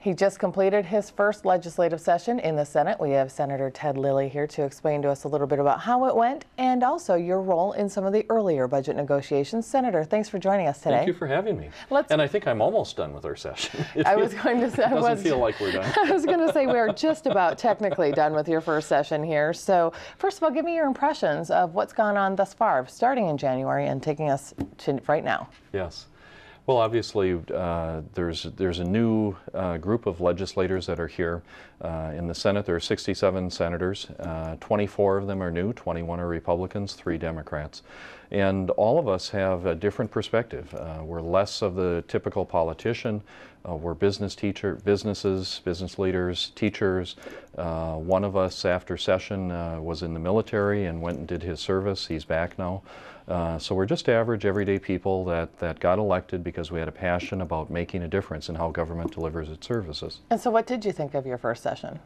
He just completed his first legislative session in the Senate. We have Senator Ted Lillie here to explain to us a little bit about how it went and also your role in some of the earlier budget negotiations. Senator, thanks for joining us today. Thank you for having me. And I think I'm almost done with our session. I was going to say, it doesn't feel like we're done. I was going to say we're just about technically done with your first session here. So first of all, give me your impressions of what's gone on thus far, starting in January and taking us to right now. Yes. Well, obviously, there's a new group of legislators that are here. In the Senate, there are 67 senators. 24 of them are new, 21 are Republicans, 3 Democrats. And all of us have a different perspective. We're less of the typical politician. We're business leaders, teachers. One of us, after session, was in the military and went and did his service. He's back now. So we're just average, everyday people that got elected because we had a passion about making a difference in how government delivers its services. And so what did you think of your first session?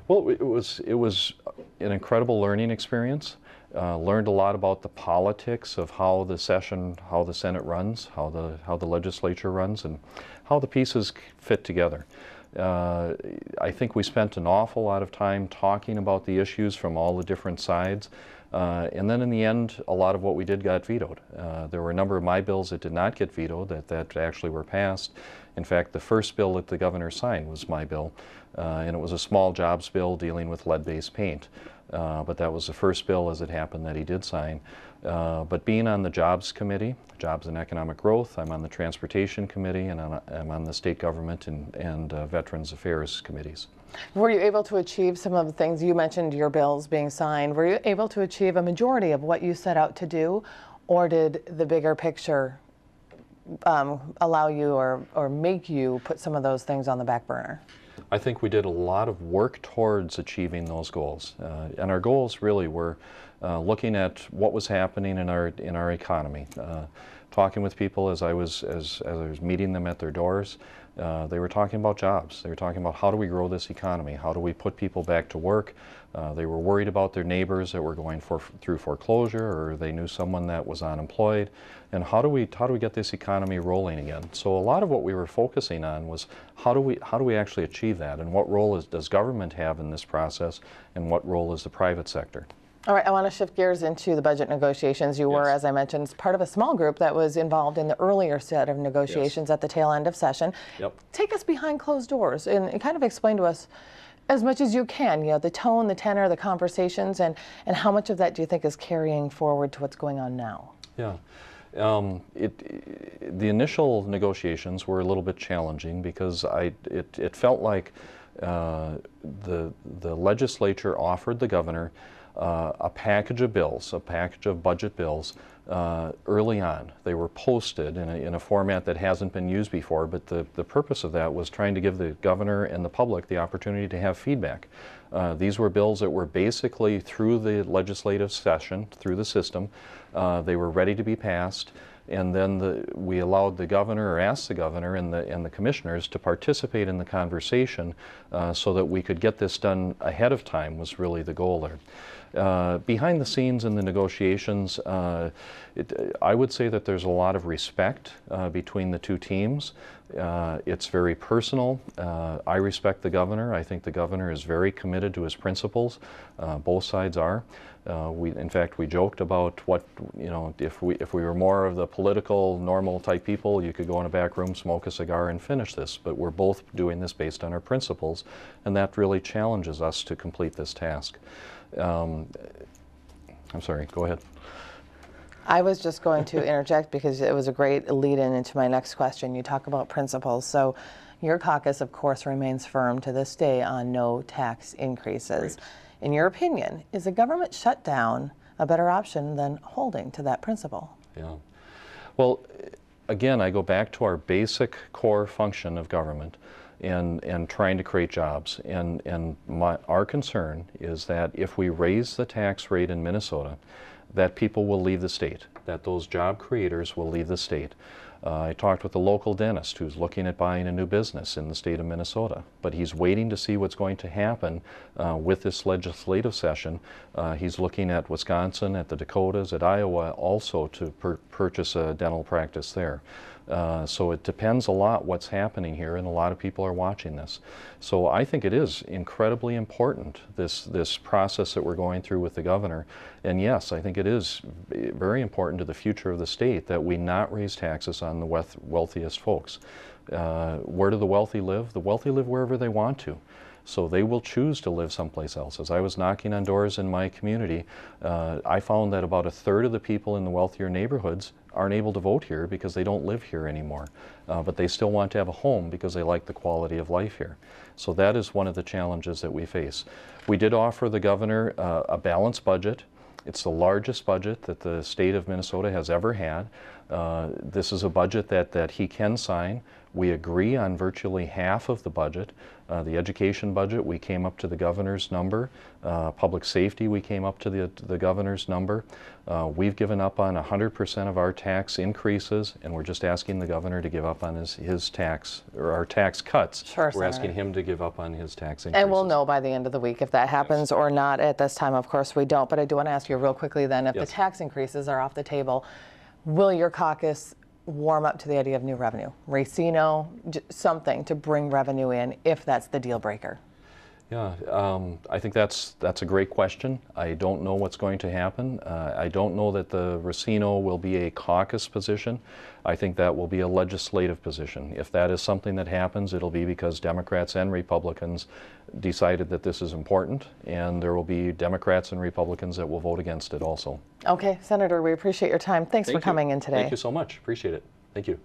Well, it was an incredible learning experience. Learned a lot about the politics of how the Senate runs, how the legislature runs, and how the pieces fit together. I think we spent an awful lot of time talking about the issues from all the different sides. And then in the end, a lot of what we did got vetoed. There were a number of my bills that did not get vetoed, that actually were passed. In fact, the first bill that the governor signed was my bill, and it was a small jobs bill dealing with lead-based paint. But that was the first bill, as it happened, that he did sign. But being on the Jobs Committee, Jobs and Economic Growth, I'm on the Transportation Committee, and I'm on the State Government and Veterans Affairs Committees. Were you able to achieve some of the things you mentioned, your bills being signed? Were you able to achieve a majority of what you set out to do, or did the bigger picture allow you or make you put some of those things on the back burner? I think we did a lot of work towards achieving those goals, and our goals really were looking at what was happening in our economy, talking with people as I was meeting them at their doors. They were talking about jobs. They were talking about how do we grow this economy? How do we put people back to work? They were worried about their neighbors that were going through foreclosure, or they knew someone that was unemployed. And how do we get this economy rolling again? So a lot of what we were focusing on was how do we actually achieve that, and what role does government have in this process, and what role is the private sector? All right, I want to shift gears into the budget negotiations. You were, as I mentioned, part of a small group that was involved in the earlier set of negotiations at the tail end of session. Yep. Take us behind closed doors and kind of explain to us as much as you can, the tone, the tenor, the conversations, and how much of that do you think is carrying forward to what's going on now? Yeah. The initial negotiations were a little bit challenging because it felt like the legislature offered the governor a package of bills, a package of budget bills early on. They were posted in a format that hasn't been used before, but the purpose of that was trying to give the governor and the public the opportunity to have feedback. These were bills that were basically through the legislative session, through the system. They were ready to be passed. And then we allowed the governor, or asked the governor and the commissioners to participate in the conversation so that we could get this done ahead of time was really the goal there. Behind the scenes in the negotiations, I would say that there's a lot of respect between the two teams. It's very personal. I respect the governor. I think the governor is very committed to his principles. Both sides are. In fact, we joked about if we were more of the political, normal type people, you could go in a back room, smoke a cigar, and finish this. But we're both doing this based on our principles, and that really challenges us to complete this task. I'm sorry, go ahead. I was just going to interject because it was a great lead-in into my next question. You talk about principles. So your caucus, of course, remains firm to this day on no tax increases. Right. In your opinion, is a government shutdown a better option than holding to that principle? Yeah. Well, again, I go back to our basic core function of government and trying to create jobs. And our concern is that if we raise the tax rate in Minnesota, that people will leave the state, that those job creators will leave the state. I talked with a local dentist who's looking at buying a new business in the state of Minnesota, but he's waiting to see what's going to happen with this legislative session. He's looking at Wisconsin, at the Dakotas, at Iowa also to purchase a dental practice there. So it depends a lot what's happening here, and a lot of people are watching this. So I think it is incredibly important, this process that we're going through with the governor. And yes, I think it is very important to the future of the state that we not raise taxes on the wealthiest folks. Where do the wealthy live? The wealthy live wherever they want to. So they will choose to live someplace else. As I was knocking on doors in my community, I found that about a third of the people in the wealthier neighborhoods aren't able to vote here because they don't live here anymore. But they still want to have a home because they like the quality of life here. So that is one of the challenges that we face. We did offer the governor a balanced budget. It's the largest budget that the state of Minnesota has ever had. This is a budget that he can sign. We agree on virtually half of the budget. The education budget, we came up to the governor's number. Public safety, we came up to the governor's number. We've given up on 100% of our tax increases, and we're just asking the governor to give up on his tax, or our tax cuts. Sure, we're asking Senator. him to give up on his tax increases. And we'll know by the end of the week if that happens or not. At this time, of course, we don't. But I do want to ask you real quickly then, if the tax increases are off the table, will your caucus warm up to the idea of new revenue? Racino, something to bring revenue in if that's the deal breaker? Yeah, I think that's a great question. I don't know what's going to happen. I don't know that the Racino will be a caucus position. I think that will be a legislative position. If that is something that happens, it'll be because Democrats and Republicans decided that this is important, and there will be Democrats and Republicans that will vote against it also. Okay, Senator, we appreciate your time. Thanks for coming in today. Thank you so much. Appreciate it. Thank you.